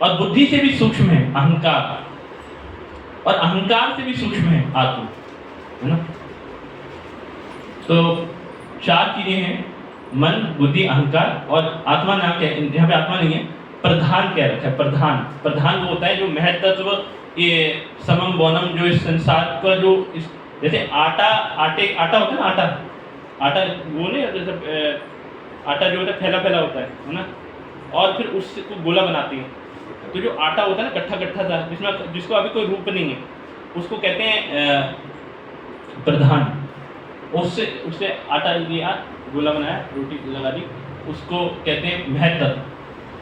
और बुद्धि से भी सूक्ष्म है अहंकार, और अहंकार से भी सूक्ष्म है आत्मा, है ना। तो 4 चीजें हैं, मन, बुद्धि, अहंकार और आत्मा। नाम क्या है? यहाँ पे आत्मा नहीं है, प्रधान क्या रखा है? प्रधान वो होता है जो महत्त्व, ये समम बोनम, जो इस संसार का जो इस जैसे आटा होता है ना, आटा वो नहीं, जैसे आटा जो होता है फैला फैला होता है ना, और फिर उसको गोला बनाती है। तो जो आटा होता है ना कट्ठा कट्ठा सा, जिसको अभी कोई रूप नहीं है, उसको कहते हैं प्रधान। उससे उससे आटा लिया, गोला बनाया, रोटी लगा दी, उसको कहते हैं महत्व।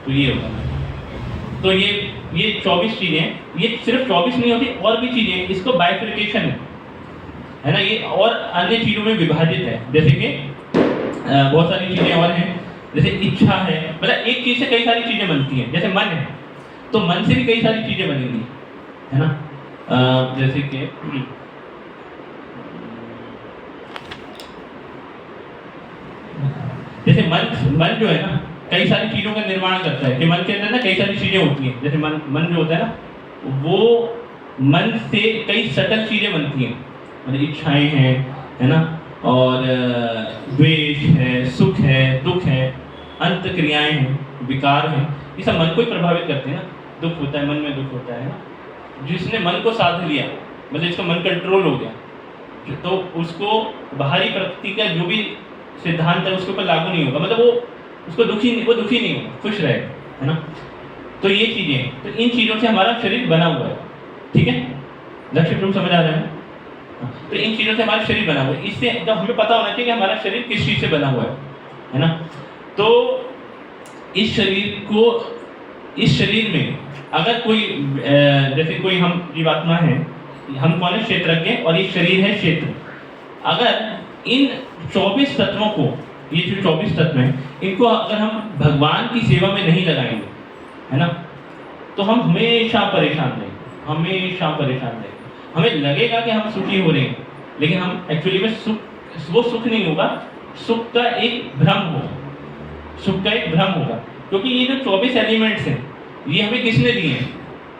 तो ये होता है। तो ये 24 चीज़ें हैं। ये सिर्फ 24 नहीं होती, और भी चीज़ें हैं। इसको बाइफिकेशन है ना, ये और अन्य चीज़ों में विभाजित है। जैसे कि बहुत सारी चीज़ें और हैं, जैसे इच्छा है, मतलब एक चीज़ से कई सारी चीज़ें बनती हैं। जैसे मन है, तो मन से भी कई सारी चीज़ें बनेंगी, है ना। जैसे कि मन जो है ना, कई सारी चीज़ों का निर्माण करता है। कि मन के अंदर ना कई सारी चीज़ें होती हैं। जैसे मन जो होता है ना, वो मन से कई सटल चीज़ें बनती हैं, मतलब इच्छाएं हैं, है ना, और द्वेष है, सुख है, दुख है, अंत क्रियाएं हैं, विकार हैं, ये सब मन को ही प्रभावित करते हैं ना। दुख होता है, मन में दुख होता है ना। जिसने मन को साध लिया, मतलब इसका मन कंट्रोल हो गया, तो उसको बाहरी प्रकृति का जो भी सिद्धांत है उसके ऊपर लागू नहीं होगा, मतलब वो दुखी नहीं होगा, खुश रहेगा, है ना। तो ये चीजें हैं। तो इन चीजों से हमारा शरीर बना हुआ है, ठीक है, लक्ष्य रूप समझ आ रहा है। तो इन चीजों से हमारा शरीर बना हुआ है। इससे जब हमें पता होना चाहिए कि हमारा शरीर किस चीज से बना हुआ है ना। तो इस शरीर में अगर कोई जैसे कोई हम जीवात्मा है, हम कौन है, क्षेत्रज्ञ, और ये शरीर है क्षेत्र। अगर इन 24 तत्वों को, ये जो 24 तत्व हैं, इनको अगर हम भगवान की सेवा में नहीं लगाएंगे, है ना, तो हम हमेशा परेशान रहेंगे। हमें लगेगा कि हम सुखी हो रहे हैं, लेकिन हम एक्चुअली में वो सुख नहीं होगा। सुख का एक भ्रम होगा, क्योंकि ये जो 24 एलिमेंट्स हैं, ये हमें किसने दिए हैं,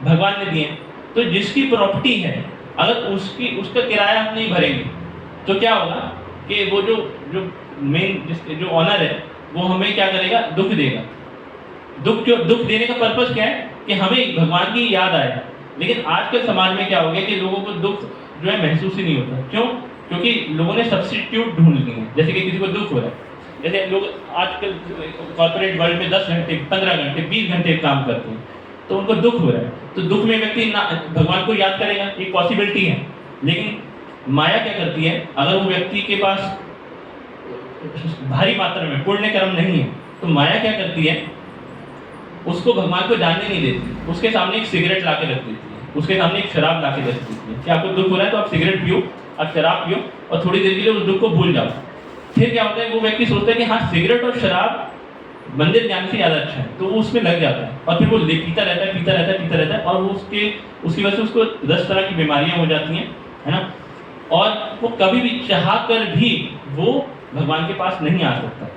भगवान ने दिए हैं। तो जिसकी प्रॉपर्टी है, अगर उसका किराया हम नहीं भरेंगे, तो क्या होगा कि वो जो मेन जो ऑनर है, वो हमें क्या करेगा, दुख देगा। दुख देने का पर्पस क्या है, कि हमें भगवान की याद आए। लेकिन आजकल समाज में क्या हो गया कि लोगों को दुख जो है महसूस ही नहीं होता। क्यों? क्योंकि लोगों ने सब्स्टिट्यूट ढूंढ लिए हैं। जैसे कि किसी को दुख हो रहा है, जैसे लोग आजकल कॉर्पोरेट वर्ल्ड में 10 घंटे, 15 घंटे, 20 घंटे काम करते हैं, तो उनको दुख हो रहा है। तो दुख में व्यक्ति भगवान को याद करेगा, एक पॉसिबिलिटी है। लेकिन माया क्या करती है, अगर वो व्यक्ति के पास भारी मात्रा में पुण्य कर्म नहीं है, तो माया क्या करती है, उसको भगवान को जानने नहीं देती। उसके सामने एक सिगरेट ला के रख देती है, उसके सामने एक शराब ला के रख देती है कि आपको दुख हो रहा है तो आप सिगरेट पियो, आप शराब पियो, और थोड़ी देर के लिए उस दुख को भूल जाओ। फिर क्या होता है, वो व्यक्ति सोचता है कि हाँ, सिगरेट और शराब मंदिर जाने से ज़्यादा अच्छा है, तो वो उसमें लग जाता है, और फिर वो पीता रहता है, और वो उसकी वजह से उसको 10 तरह की बीमारियां हो जाती हैं, है ना। और वो कभी भी चाह कर भी वो भगवान के पास नहीं आ सकता।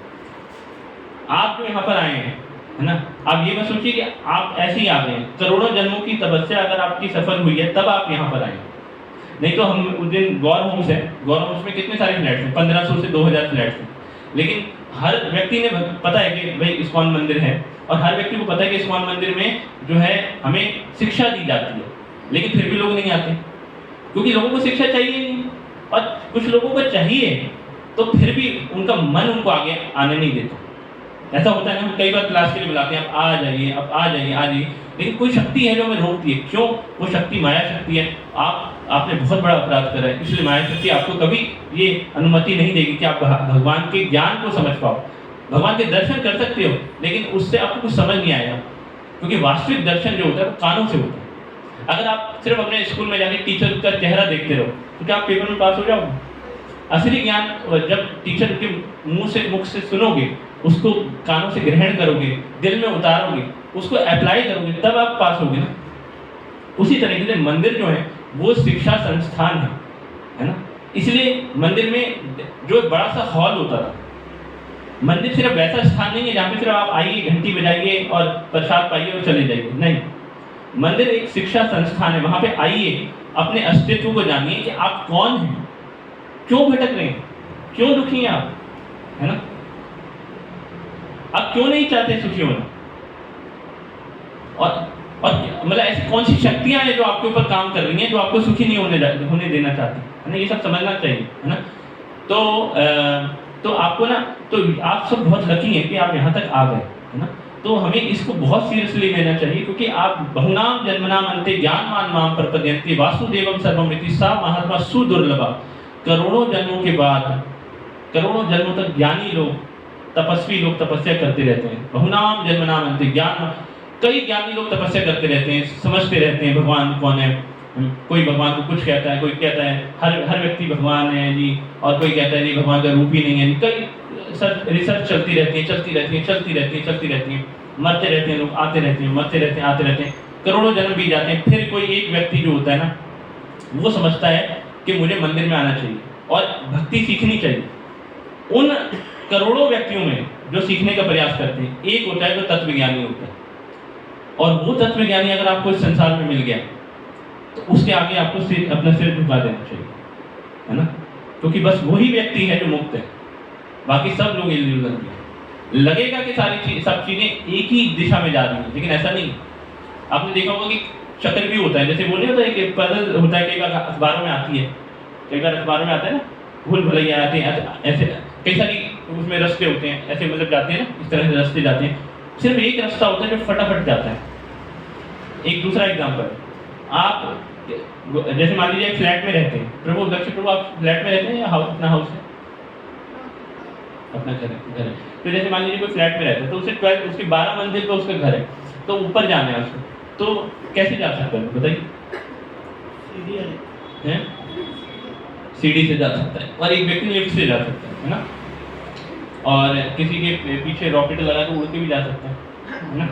आप जो यहाँ पर आए हैं, है ना, आप ये मत सोचिए कि आप ऐसे ही आ गए हैं। करोड़ों जन्मों की तपस्या अगर आपकी सफल हुई है, तब आप यहाँ पर आए। नहीं तो हम उस दिन गौर होम्स में कितने सारे फ्लैट्स हैं, 1500 से 2000 फ्लैट्स हैं। लेकिन हर व्यक्ति ने पता है कि भाई इस्कॉन मंदिर है, और हर व्यक्ति को पता है कि इस्कॉन मंदिर में जो है हमें शिक्षा दी जाती है, लेकिन फिर भी लोग नहीं आते, क्योंकि लोगों को शिक्षा चाहिए नहीं। और कुछ लोगों को चाहिए, तो फिर भी उनका मन उनको आगे आने नहीं देता। ऐसा होता है ना, हम कई बार क्लास के लिए बुलाते हैं, आप आ जाइए, लेकिन कोई शक्ति है जो हमें रोकती है। क्यों? वो शक्ति माया शक्ति है। आपने बहुत बड़ा अपराध करा है, इसलिए माया शक्ति आपको कभी ये अनुमति नहीं देगी कि आप भगवान के ज्ञान को समझ पाओ। भगवान के दर्शन कर सकते हो, लेकिन उससे आपको कुछ समझ नहीं आएगा, क्योंकि वास्तविक दर्शन जो होता है वो कानों से होता है। अगर आप सिर्फ अपने स्कूल में जाके टीचर का चेहरा देखते रहो, तो क्या आप पेपर में पास हो जाओगे? असली ज्ञान जब टीचर के मुख से सुनोगे, उसको कानों से ग्रहण करोगे, दिल में उतारोगे, उसको अप्लाई करोगे, तब आप पास होगे ना। उसी तरीके से मंदिर जो है वो शिक्षा संस्थान है ना। इसलिए मंदिर में जो बड़ा सा हॉल होता था, मंदिर सिर्फ वैसा स्थान नहीं है जहाँ पे सिर्फ आप आइए, घंटी बजाइए और प्रसाद पाइए और चले जाइए। नहीं, मंदिर एक शिक्षा संस्थान है। वहाँ पे आइए, अपने अस्तित्व को जानिए कि आप कौन हैं, क्यों भटक रहे हैं, क्यों दुखी हैं आप, है ना। आप क्यों नहीं चाहते सुखी होना, और मतलब ऐसी कौन सी शक्तियां हैं जो आपके ऊपर काम कर रही हैं, जो आपको सुखी नहीं होने देना चाहती। है ना, ये सब समझना चाहिए, है ना। तो आपको ना, तो आप सब बहुत लकी हैं कि आप यहाँ तक आ गए, है ना। तो हमें इसको बहुत सीरियसली लेना चाहिए, क्योंकि आप बहुनाम जन्मनाम अन्ते ज्ञानवान माम प्रपद्यन्ते वासुदेवम सर्वमिति सा महात्मा सुदुर्लभा। करोड़ों जन्मों के बाद, करोड़ों जन्मों तक ज्ञानी लोग, तपस्वी लोग तपस्या करते रहते हैं। बहुनाम जन्मनाम अन्ते ज्ञान, कई ज्ञानी लोग तपस्या करते रहते हैं, समझते रहते हैं भगवान कौन है। कोई भगवान को कुछ कहता है, कोई कहता है हर व्यक्ति भगवान है जी, और कोई कहता है जी भगवान का रूप ही नहीं है। कई रिसर्च चलती रहती है, मरते रहते हैं लोग, आते रहते हैं, मरते रहते हैं, आते रहते हैं, करोड़ों जन्म बीत जाते हैं। फिर कोई एक व्यक्ति जो होता है ना, वो समझता है कि मुझे मंदिर में आना चाहिए और भक्ति सीखनी चाहिए। उन करोड़ों व्यक्तियों में जो सीखने का प्रयास करते हैं, एक होता है जो तत्वज्ञानी होता है, और वो तत्वज्ञानी अगर आपको इस संसार में मिल गया तो उसके आगे आपको अपना सिर झुका देना चाहिए, है ना, क्योंकि बस वही व्यक्ति है जो मुक्त है, बाकी सब लोग इल्यूजन में। लगेगा कि सब चीजें एक ही दिशा में जा रही हैं, लेकिन ऐसा नहीं। आपने देखा होगा कि चक्र भी होता है, जैसे वो नहीं होता है कि पैदल होता है, कई बार अखबारों में आती है, कई बार अखबारों में आता है ना, भूल भुलैया आते हैं, ऐसे कई सारी उसमें रास्ते होते हैं, ऐसे मतलब जाते हैं ना, इस तरह से रास्ते जाते हैं। सिर्फ एक रास्ता होता है जो फटाफट जाता है। एक दूसरा एग्जाम्पल, आप जैसे मान लीजिए फ्लैट में रहते हैं, प्रभु दक्ष प्रभु आप फ्लैट में रहते हैं या अपना हाउस है? अपना घर है। तो जैसे मान लीजिए कोई फ्लैट में रहता है, तो उसे 12 उसकी 12 मंजिल पे उसका घर है, तो ऊपर जाना है उसको, तो कैसे जा सकता है बताइए? सीढ़ी से जा सकता है, और एक व्यक्ति लिफ्ट से जा सकता है ना, और किसी के पीछे रॉकेट लगा के उड़ के भी जा सकता है ना,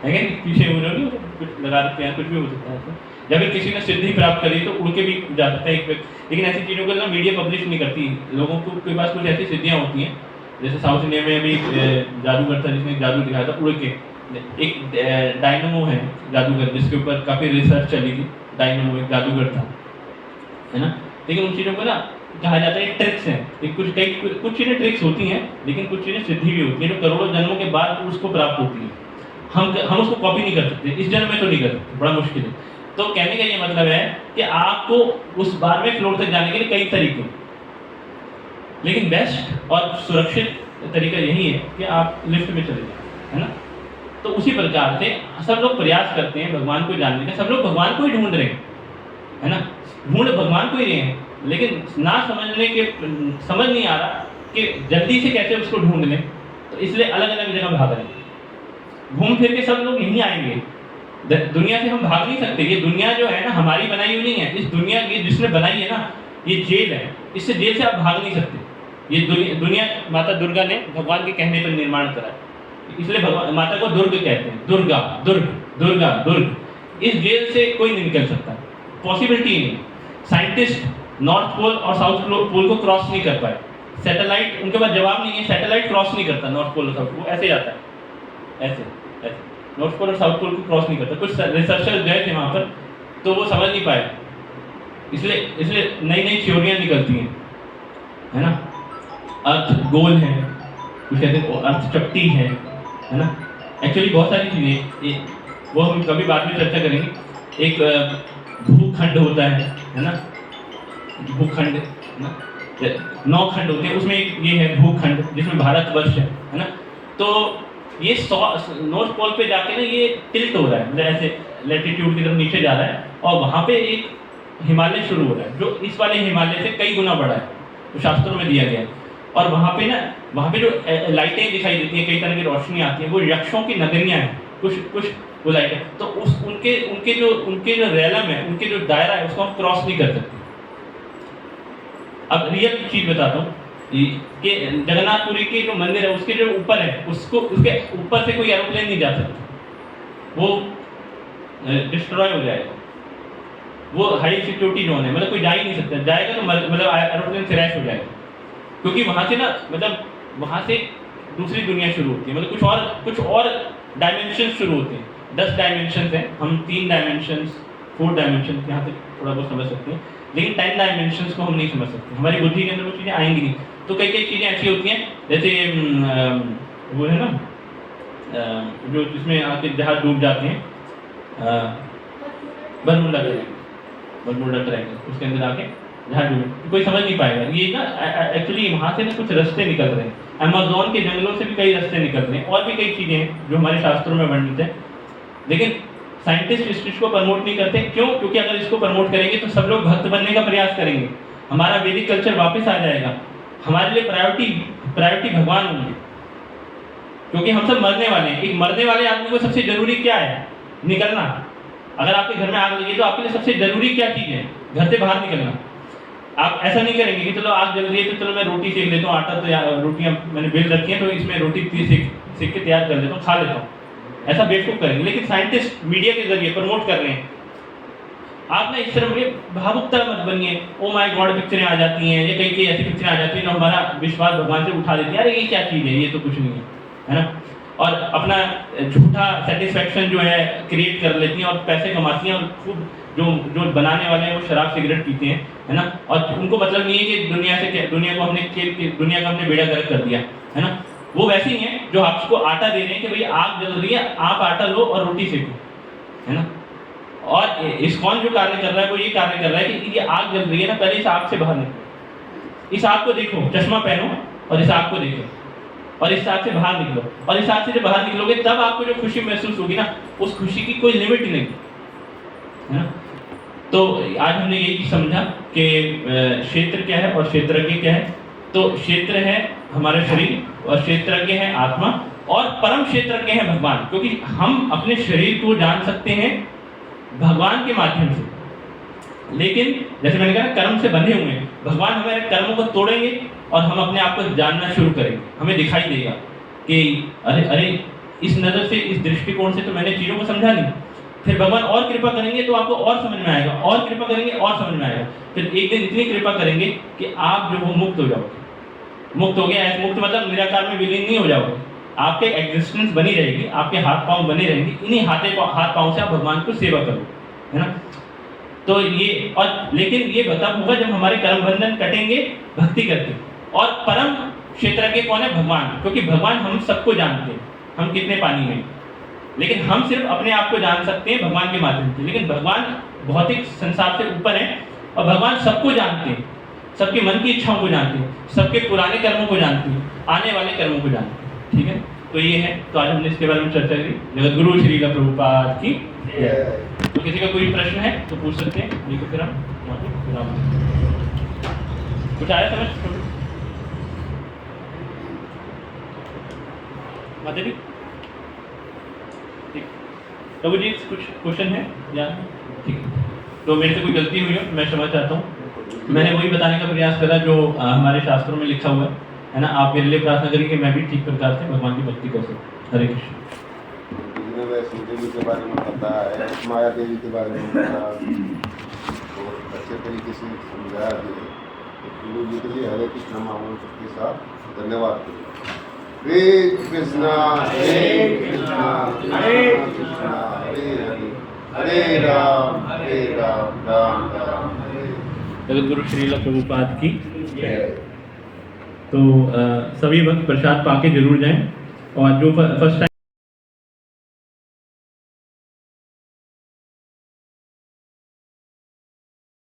है कि पीछे उन्होंने कुछ लगा रखते हैं, कुछ भी हो सकता है। या फिर किसी ने सिद्धि प्राप्त करी तो उड़ के भी जा सकता है एक व्यक्ति। लेकिन ऐसी चीज़ों को ना मीडिया पब्लिश नहीं करती, लोगों को के पास कुछ ऐसी सिद्धियाँ होती हैं, जैसे साउथ इंडिया में अभी जादूगर था जिसने जादू दिखाया था उड़ के। एक डायनमो है जादूगर, जिसके ऊपर काफ़ी रिसर्च चली थी, डायनमो एक जादूगर था, है ना। लेकिन उन चीज़ों को ना कहा जाता है ट्रिक्स हैं, कुछ चीज़ें ट्रिक्स होती हैं, लेकिन कुछ चीज़ें सिद्धि भी होती हैं जो करोड़ों जन्मों के बाद उसको प्राप्त होती है। हम उसको कॉपी नहीं कर सकते, इस जन्म में तो नहीं कर सकते, बड़ा मुश्किल है। तो कहने का ये मतलब है कि आपको उस 12वें फ्लोर तक जाने के लिए कई तरीके, लेकिन बेस्ट और सुरक्षित तरीका यही है कि आप लिफ्ट में चले जाएं, है ना। तो उसी प्रकार से सब लोग प्रयास करते हैं भगवान को जानने का, सब लोग भगवान को ही ढूंढ रहे हैं, है ना, ढूंढ भगवान को ही रहे हैं, लेकिन ना समझ नहीं आ रहा कि जल्दी से कैसे उसको ढूंढ लें, तो इसलिए अलग अलग जगह भाग रहे हैं। घूम फिर के सब लोग यहीं आएंगे, दुनिया से हम भाग नहीं सकते। ये दुनिया जो है ना हमारी बनाई हुई नहीं है, इस दुनिया की जिसने बनाई है ना, ये जेल है, इससे जेल से आप भाग नहीं सकते। ये दुनिया माता दुर्गा ने भगवान के कहने पर निर्माण करा, इसलिए भगवान माता को दुर्ग कहते हैं, दुर्गा दुर्ग दुर्गा दुर्ग। इस जेल से कोई नहीं निकल सकता, पॉसिबिलिटी ही नहीं। साइंटिस्ट नॉर्थ पोल और साउथ पोल को क्रॉस नहीं कर पाए, सैटेलाइट उनके पास जवाब नहीं है, सैटेलाइट क्रॉस नहीं करता नॉर्थ पोल और साउथ पोल, ऐसे जाता है, ऐसे नॉर्थ पोल और साउथ पोल को क्रॉस नहीं करता। कुछ रिसर्चर गए थे वहाँ पर, तो वो समझ नहीं पाए, इसलिए नई नई थ्योरियाँ निकलती हैं, है ना। अर्थ गोल है, कुछ कहते हैं अर्थ चपटी है ना। एक्चुअली बहुत सारी चीज़ें, वो हम कभी बाद में चर्चा करेंगे। एक भूखंड होता है ना, भूखंड ना, 9 खंड होते हैं, उसमें एक ये है भूखंड जिसमें भारतवर्ष है ना। तो ये नॉर्थ पोल पे जाके ना ये टिल्ट हो रहा है, मतलब ऐसे लैटिट्यूड की तरफ नीचे जा रहा है, और वहाँ पे एक हिमालय शुरू हो रहा है जो इस वाले हिमालय से कई गुना बड़ा है, तो शास्त्रों में दिया गया है। और वहाँ पे जो लाइटें दिखाई देती हैं, कई तरह की रोशनी आती है, वो यक्षों की नगरियाँ हैं, कुछ वो लाइटें, तो उनके जो रैलम है, उनके जो दायरा है, उसको हम क्रॉस नहीं कर सकते। अब रियल चीज बताता हूँ कि जगन्नाथपुरी के जो मंदिर है उसके जो ऊपर है, उसके ऊपर से कोई एरोप्लेन नहीं जा सकता, वो डिस्ट्रॉय हो जाएगा, वो हाई सिक्योरिटी जोन है, मतलब कोई जा ही नहीं सकता, जाएगा तो मतलब एरोप्लेन क्रैश हो जाएगा, क्योंकि वहाँ से ना, मतलब वहाँ से दूसरी दुनिया शुरू होती है, मतलब कुछ और डायमेंशन शुरू होते हैं। 10 डायमेंशन हैं, हम 3 डायमेंशन 4 डायमेंशन यहाँ पे थोड़ा बहुत समझ सकते हैं, लेकिन 10 डायमेंशंस को हम नहीं समझ सकते, हमारी बुद्धि के अंदर वो चीज़ें आएंगी नहीं। तो कई चीज़ें ऐसी होती हैं, जैसे वो है ना जो जिसमें आके जहाज डूब जाते हैं, बरमुडा ट्रायंगल, उसके अंदर आके झाड़ी में कोई समझ नहीं पाएगा। ये ना एक्चुअली वहाँ से ना कुछ रास्ते निकल रहे हैं, अमेज़न के जंगलों से भी कई रास्ते निकल रहे हैं, और भी कई चीज़ें हैं जो हमारे शास्त्रों में वर्णित है। लेकिन साइंटिस्ट इस चीज़ को प्रमोट नहीं करते। क्यों? क्योंकि अगर इसको प्रमोट करेंगे तो सब लोग भक्त बनने का प्रयास करेंगे, हमारा वैदिक कल्चर वापस आ जाएगा, हमारे लिए प्रायोरिटी भगवान होंगे, क्योंकि हम सब मरने वाले हैं। एक मरने वाले आदमी को सबसे जरूरी क्या है? निकलना। अगर आपके घर में आग लगी तो आपके लिए सबसे जरूरी क्या चीज़ है? घर से बाहर निकलना। आप ऐसा नहीं करेंगे कि चलो आग जल रही है तो चलो मैं रोटी सेक लेता हूँ, आटा तो रोटियाँ मैंने बेल रखी है तो इसमें रोटी सेक के तैयार कर लेता हूँ, खा लेता हूँ, ऐसा बेवकूफ़ करेंगे। लेकिन साइंटिस्ट मीडिया के जरिए प्रमोट कर रहे हैं। आप ना इस तरह में भावुकता मत बनिए, ओ माय गॉड पिक्चरें आ जाती हैं, या कई ऐसी पिक्चरें आ जाती हैं जो हमारा विश्वास भगवान से उठा देती है, अरे ये क्या चीज़ है, ये तो कुछ नहीं है ना। और अपना झूठा सेटिस्फैक्शन जो है क्रिएट कर लेती हैं और पैसे कमाती हैं, और खूब जो बनाने वाले हैं वो शराब सिगरेट पीते हैं, है ना। और उनको मतलब नहीं है कि दुनिया का हमने बेड़ा गर्क कर दिया, है ना। वो वैसे ही हैं जो आपको आटा दे रहे हैं कि भाई आग जल रही है, आप आटा लो और रोटी सेको, है ना। और इस्कॉन जो कार्य कर रहा है वो ये कार्य कर रहा है कि ये आग जल रही है ना, पहले इस आग से बाहर निकलो, इस आग को देखो, चश्मा पहनो और इस आग को देखो, और इस आग से बाहर निकलो। और इस आग से जब बाहर निकलोगे तब आपको जो खुशी महसूस होगी ना, उस खुशी की कोई लिमिट ही नहीं, है ना। तो आज हमने यही समझा कि क्षेत्र क्या है और क्षेत्रज्ञ क्या है। तो क्षेत्र है हमारा शरीर और क्षेत्रज्ञ है आत्मा, और परम क्षेत्रज्ञ है भगवान, क्योंकि हम अपने शरीर को जान सकते हैं भगवान के माध्यम से। लेकिन जैसे मैंने कहा कर्म से बंधे हुए हैं, भगवान हमारे कर्मों को तोड़ेंगे और हम अपने आप को जानना शुरू करेंगे। हमें दिखाई देगा कि अरे इस नज़र से, इस दृष्टिकोण से तो मैंने चीज़ों को समझा नहीं। फिर भगवान और कृपा करेंगे तो आपको और समझ में आएगा, और कृपा करेंगे और समझ में आएगा। फिर एक दिन इतनी कृपा करेंगे कि आप जो हो मुक्त हो जाओगे। मुक्त हो गया, ऐसे मुक्त मतलब निराकार में विलीन नहीं हो जाओगे, आपके एग्जिस्टेंस बनी रहेगी, आपके हाथ पांव बने रहेंगे, इन्हीं हाथ पांव से आप भगवान को सेवा करो, है ना। तो ये और लेकिन ये तब होगा जब हमारे कर्म बंधन कटेंगे भक्ति करके। और परम क्षेत्रज्ञ कौन है? भगवान। क्योंकि भगवान हम सबको जानते हैं, हम कितने पानी में, लेकिन हम सिर्फ अपने आप को जान सकते हैं भगवान के माध्यम से। लेकिन भगवान भौतिक संसार से ऊपर है और भगवान सबको जानते हैं, सबके मन की इच्छाओं को जानते हैं, सबके पुराने कर्मों को जानते हैं, आने वाले कर्मों को जानते हैं, ठीक है। तो ये है, तो आज हमने इसके बारे में चर्चा करी। जगत गुरु श्रील प्रभुपाद की जय। तो किसी का कोई प्रश्न है तो पूछ सकते हैं, नहीं तो फिर हम कुछ आया समझ माता जी? ठीक, प्रभु जी कुछ क्वेश्चन है या? ठीक है, तो मेरे से कोई गलती हुई हो मैं क्षमा चाहता हूँ। मैंने वही बताने का प्रयास करा जो हमारे शास्त्रों में लिखा हुआ है ना। आप मेरे लिए प्रार्थना करेंगे, मैं भी ठीक प्रकार से भगवान की भक्ति कर सकूँ। हरे कृष्ण। वैष्णो देवी के बारे में पता है, माया देवी के बारे में पता और अच्छे तरीके से समझाया गया। तो गुरु जी के लिए हरे कृष्ण महामंत्र के साथ धन्यवाद। हरे कृष्णा हरे कृष्णा हरे कृष्णा हरे हरे हरे राम राम राम हरे। जगत गुरु श्रील प्रभुपाद की जय। तो सभी भक्त प्रसाद पाके जरूर जाएं, और जो फर्स्ट टाइम